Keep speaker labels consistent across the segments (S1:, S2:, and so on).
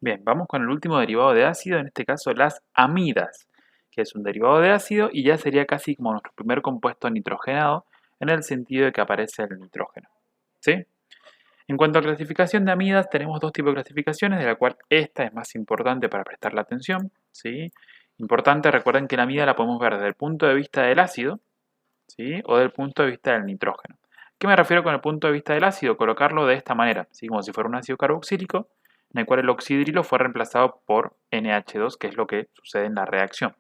S1: Bien, vamos con el último derivado de ácido, en este caso las amidas, que es un derivado de ácido y ya sería casi como nuestro primer compuesto nitrogenado en el sentido de que aparece el nitrógeno. ¿Sí? En cuanto a clasificación de amidas, tenemos dos tipos de clasificaciones, de la cual esta es más importante para prestar la atención. ¿Sí? Importante, recuerden que la amida la podemos ver desde el punto de vista del ácido, ¿sí? O del punto de vista del nitrógeno. ¿Qué me refiero con el punto de vista del ácido? Colocarlo de esta manera, ¿sí? Como si fuera un ácido carboxílico, en el cual el oxidrilo fue reemplazado por NH2, que es lo que sucede en la reacción.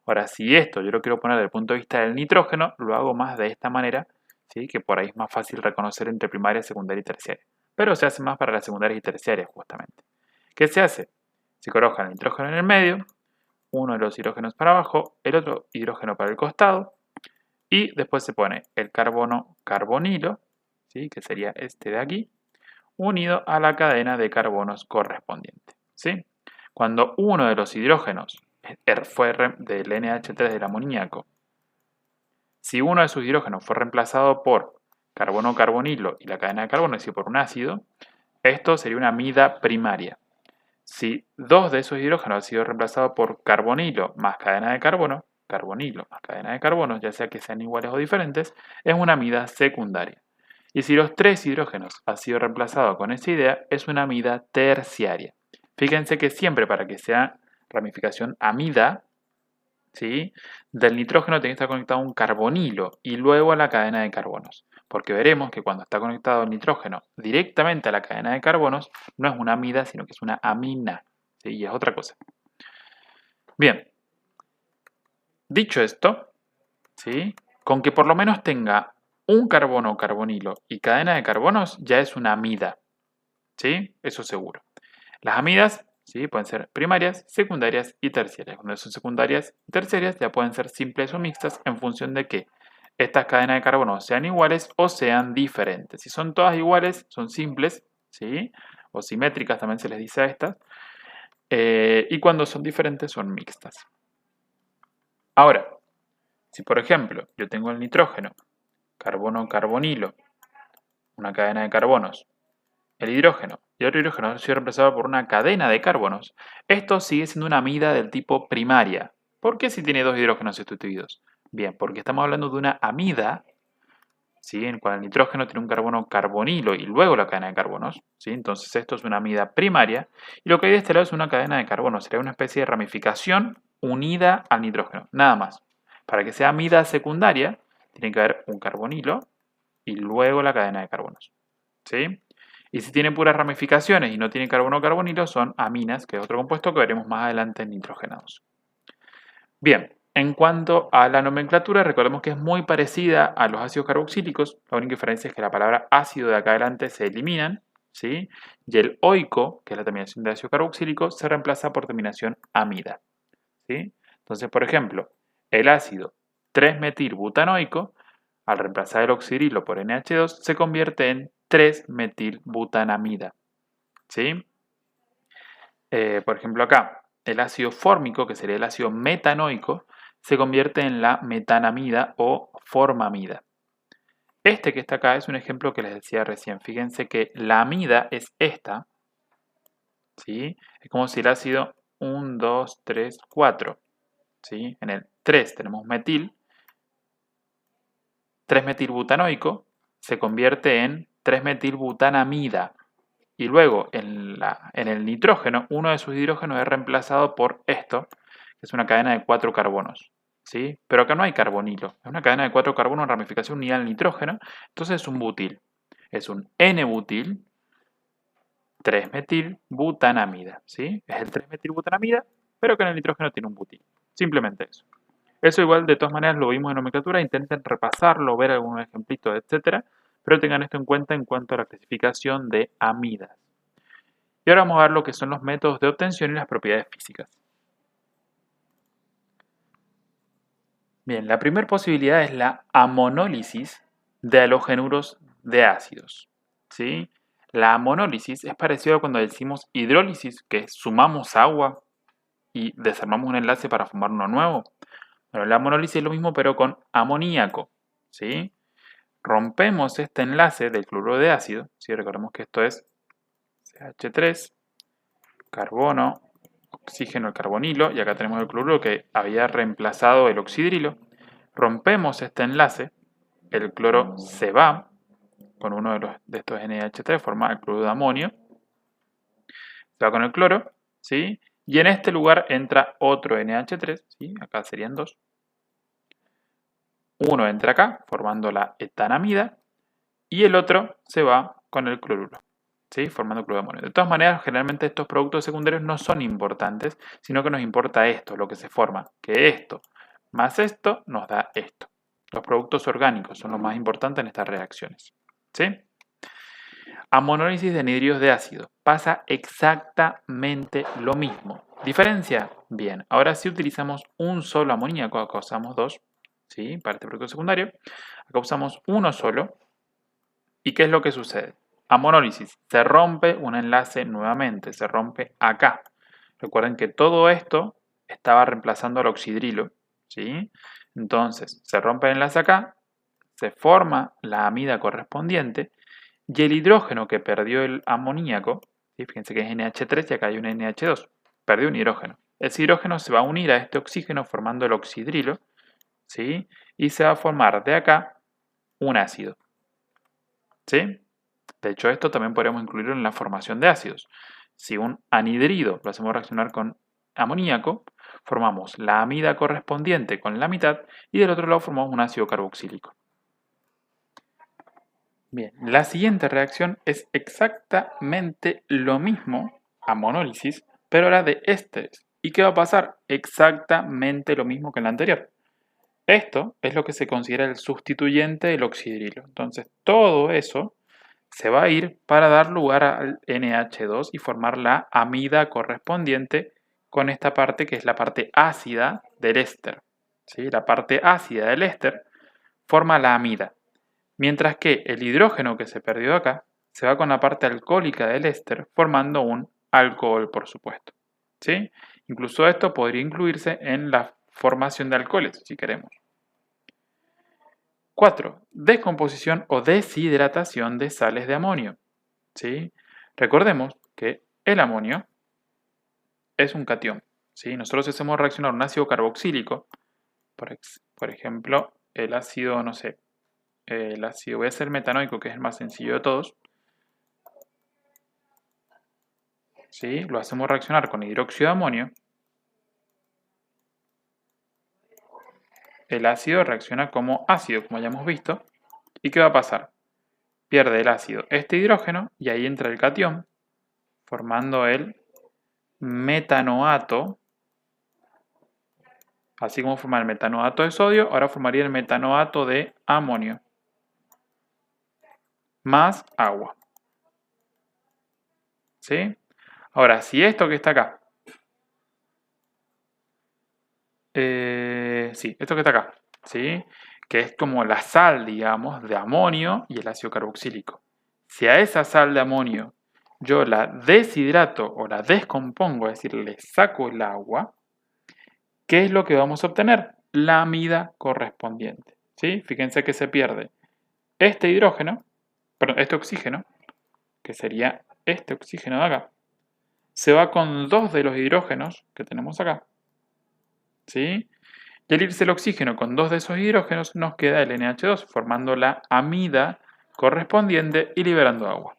S1: Ahora, si esto yo lo quiero poner desde el punto de vista del nitrógeno, lo hago más de esta manera, ¿sí? Que por ahí es más fácil reconocer entre primaria, secundaria y terciaria. Pero se hace más para las secundarias y terciarias, justamente. ¿Qué se hace? Se coloca el nitrógeno en el medio, uno de los hidrógenos para abajo, el otro hidrógeno para el costado, y después se pone el carbono carbonilo, ¿sí? Que sería este de aquí, unido a la cadena de carbonos correspondiente. ¿Sí? Cuando uno de los hidrógenos fue del NH3 del amoníaco, si uno de sus hidrógenos fue reemplazado por carbono carbonilo y la cadena de carbono, es decir, por un ácido, esto sería una amida primaria. Si dos de esos hidrógenos han sido reemplazados por carbonilo más cadena de carbono, carbonilo más cadena de carbono, ya sea que sean iguales o diferentes, es una amida secundaria. Y si los tres hidrógenos han sido reemplazados con esa idea, es una amida terciaria. Fíjense que siempre para que sea ramificación amida, ¿sí? Del nitrógeno tiene que estar conectado a un carbonilo y luego a la cadena de carbonos. Porque veremos que cuando está conectado el nitrógeno directamente a la cadena de carbonos, no es una amida, sino que es una amina. ¿Sí? Y es otra cosa. Bien, dicho esto, ¿sí? Con que por lo menos tenga un carbono o carbonilo y cadena de carbonos, ya es una amida. ¿Sí? Eso seguro. Las amidas, ¿sí? Pueden ser primarias, secundarias y terciarias. Cuando son secundarias y terciarias ya pueden ser simples o mixtas en función de que estas cadenas de carbono sean iguales o sean diferentes. Si son todas iguales, son simples, ¿sí? O simétricas también se les dice a estas. Y cuando son diferentes, son mixtas. Ahora, si por ejemplo yo tengo el nitrógeno, carbono, carbonilo, una cadena de carbonos, el hidrógeno y otro hidrógeno ha sido reemplazado por una cadena de carbonos, esto sigue siendo una amida del tipo primaria. ¿Por qué si tiene dos hidrógenos sustituidos? Bien, porque estamos hablando de una amida, ¿sí? En cual el nitrógeno tiene un carbono carbonilo y luego la cadena de carbonos, ¿sí? Entonces esto es una amida primaria y lo que hay de este lado es una cadena de carbonos, sería una especie de ramificación unida al nitrógeno, nada más. Para que sea amida secundaria, tiene que haber un carbonilo y luego la cadena de carbonos, ¿sí? Y si tiene puras ramificaciones y no tiene carbono carbonilo, son aminas, que es otro compuesto que veremos más adelante en nitrogenados. Bien, en cuanto a la nomenclatura, recordemos que es muy parecida a los ácidos carboxílicos. La única diferencia es que la palabra ácido de acá adelante se eliminan, ¿sí? Y el oico, que es la terminación de ácido carboxílico, se reemplaza por terminación amida, ¿sí? Entonces, por ejemplo, el ácido 3-metilbutanoico, al reemplazar el oxidrilo por NH2, se convierte en 3-metilbutanamida, ¿sí? Por ejemplo, acá, el ácido fórmico, que sería el ácido metanoico, se convierte en la metanamida o formamida. Este que está acá es un ejemplo que les decía recién. Fíjense que la amida es esta, ¿sí? Es como si el ácido 1, 2, 3, 4, ¿sí? En el 3 tenemos metil, 3-metilbutanoico se convierte en 3-metilbutanamida. Y luego en el nitrógeno, uno de sus hidrógenos es reemplazado por esto, que es una cadena de 4 carbonos. ¿Sí? Pero acá no hay carbonilo, es una cadena de 4 carbonos en ramificación unida al nitrógeno, entonces es un butil. Es un N-butil 3-metilbutanamida. ¿Sí? Es el 3-metilbutanamida, pero que en el nitrógeno tiene un butil. Simplemente eso. Eso igual de todas maneras lo vimos en nomenclatura, intenten repasarlo, ver algunos ejemplitos, etc. Pero tengan esto en cuenta en cuanto a la clasificación de amidas. Y ahora vamos a ver lo que son los métodos de obtención y las propiedades físicas. Bien, la primera posibilidad es la amonólisis de halogenuros de ácidos, ¿sí? La amonólisis es parecido a cuando decimos hidrólisis, que sumamos agua y desarmamos un enlace para formar uno nuevo. Bueno, la amonólisis es lo mismo pero con amoníaco, ¿sí? Rompemos este enlace del cloruro de ácido, ¿sí? Recordemos que esto es CH3 carbono, oxígeno, el carbonilo, y acá tenemos el cloruro que había reemplazado el oxidrilo. Rompemos este enlace, el cloro se va con uno de estos NH3, forma el cloruro de amonio, se va con el cloro, ¿sí? Y en este lugar entra otro NH3, ¿sí? Acá serían dos. Uno entra acá, formando la etanamida, y el otro se va con el cloruro, ¿sí? Formando cloruro de amonio. De todas maneras, generalmente estos productos secundarios no son importantes, sino que nos importa esto, lo que se forma, que esto más esto nos da esto. Los productos orgánicos son los más importantes en estas reacciones, ¿sí? A monólisis de anhidridos de ácido pasa exactamente lo mismo. ¿Diferencia? Bien, ahora sí utilizamos un solo amoníaco, acá usamos dos, ¿sí? Para este producto secundario. Acá usamos uno solo. ¿Y qué es lo que sucede? A monólisis se rompe un enlace nuevamente, se rompe acá. Recuerden que todo esto estaba reemplazando al oxidrilo, ¿sí? Entonces, se rompe el enlace acá, se forma la amida correspondiente y el hidrógeno que perdió el amoníaco, ¿sí? Fíjense que es NH3 y acá hay un NH2, perdió un hidrógeno. Ese hidrógeno se va a unir a este oxígeno formando el oxidrilo, ¿sí? Y se va a formar de acá un ácido, ¿sí? De hecho, esto también podríamos incluirlo en la formación de ácidos. Si un anhidrido lo hacemos reaccionar con amoníaco, formamos la amida correspondiente con la mitad y del otro lado formamos un ácido carboxílico. Bien, la siguiente reacción es exactamente lo mismo a monólisis, pero ahora de ésteres. ¿Y qué va a pasar? Exactamente lo mismo que en la anterior. Esto es lo que se considera el sustituyente del oxidrilo. Entonces, todo eso se va a ir para dar lugar al NH2 y formar la amida correspondiente con esta parte que es la parte ácida del éster, ¿sí? La parte ácida del éster forma la amida, mientras que el hidrógeno que se perdió acá se va con la parte alcohólica del éster formando un alcohol, por supuesto, ¿sí? Incluso esto podría incluirse en la formación de alcoholes, si queremos. 4. Descomposición o deshidratación de sales de amonio, ¿sí? Recordemos que el amonio es un catión, ¿sí? Nosotros hacemos reaccionar un ácido carboxílico, por ejemplo, el ácido, no sé, el ácido, voy a hacer metanoico, que es el más sencillo de todos, ¿sí? Lo hacemos reaccionar con hidróxido de amonio. El ácido reacciona como ácido, como ya hemos visto. ¿Y qué va a pasar? Pierde el ácido este hidrógeno y ahí entra el catión, formando el metanoato. Así como forma el metanoato de sodio, ahora formaría el metanoato de amonio. Más agua. ¿Sí? Ahora, si esto que está acá, sí, esto que está acá, ¿sí? Que es como la sal, digamos, de amonio y el ácido carboxílico. Si a esa sal de amonio yo la deshidrato o la descompongo, es decir, le saco el agua, ¿qué es lo que vamos a obtener? La amida correspondiente, ¿sí? Fíjense que se pierde este hidrógeno, perdón, este oxígeno, que sería este oxígeno de acá, se va con dos de los hidrógenos que tenemos acá, ¿sí? Y al irse el oxígeno con dos de esos hidrógenos nos queda el NH2, formando la amida correspondiente y liberando agua.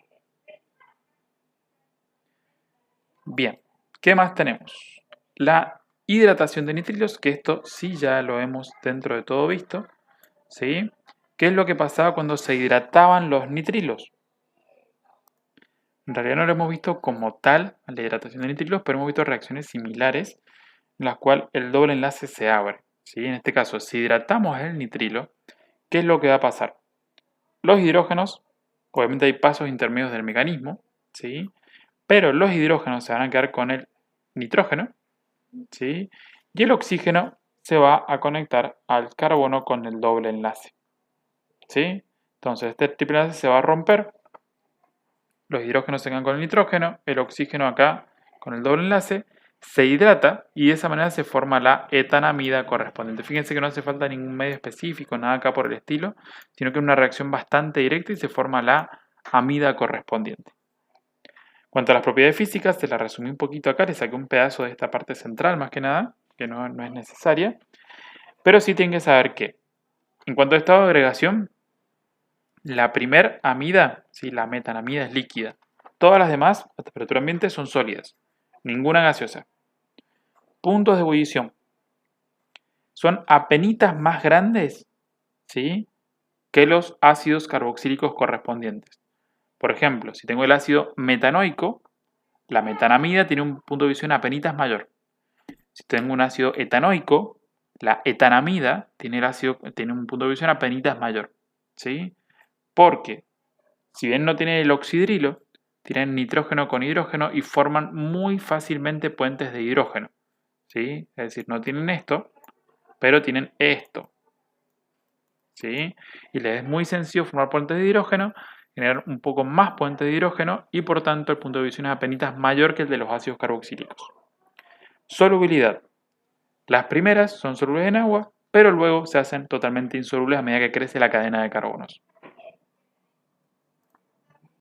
S1: Bien, ¿qué más tenemos? La hidratación de nitrilos, que esto sí ya lo hemos dentro de todo visto, ¿sí? ¿Qué es lo que pasaba cuando se hidrataban los nitrilos? En realidad no lo hemos visto como tal la hidratación de nitrilos, pero hemos visto reacciones similares en las cuales el doble enlace se abre, ¿sí? En este caso, si hidratamos el nitrilo, ¿qué es lo que va a pasar? Los hidrógenos, obviamente hay pasos intermedios del mecanismo, ¿sí? Pero los hidrógenos se van a quedar con el nitrógeno, ¿sí? Y el oxígeno se va a conectar al carbono con el doble enlace, ¿sí? Entonces este triple enlace se va a romper, los hidrógenos se quedan con el nitrógeno, el oxígeno acá con el doble enlace, se hidrata y de esa manera se forma la etanamida correspondiente. Fíjense que no hace falta ningún medio específico, nada acá por el estilo, sino que es una reacción bastante directa y se forma la amida correspondiente. cuanto a las propiedades físicas, te las resumí un poquito acá, le saqué un pedazo de esta parte central más que nada, que no es necesaria. Pero sí tienen que saber que, en cuanto a estado de agregación, la primer amida, ¿sí? La metanamida es líquida. Todas las demás, a temperatura ambiente, son sólidas. Ninguna gaseosa. Puntos de ebullición. Son apenitas más grandes, ¿sí? Que los ácidos carboxílicos correspondientes. Por ejemplo, si tengo el ácido metanoico, la metanamida tiene un punto de ebullición apenitas mayor. Si tengo un ácido etanoico, la etanamida tiene un punto de ebullición apenitas mayor. ¿Sí? Porque, si bien no tienen el oxidrilo, tienen nitrógeno con hidrógeno y forman muy fácilmente puentes de hidrógeno. ¿Sí? Es decir, no tienen esto, pero tienen esto. ¿Sí? Y les es muy sencillo formar puentes de hidrógeno, generar un poco más puentes de hidrógeno y por tanto el punto de ebullición es apenas mayor que el de los ácidos carboxílicos. Solubilidad. Las primeras son solubles en agua, pero luego se hacen totalmente insolubles a medida que crece la cadena de carbonos.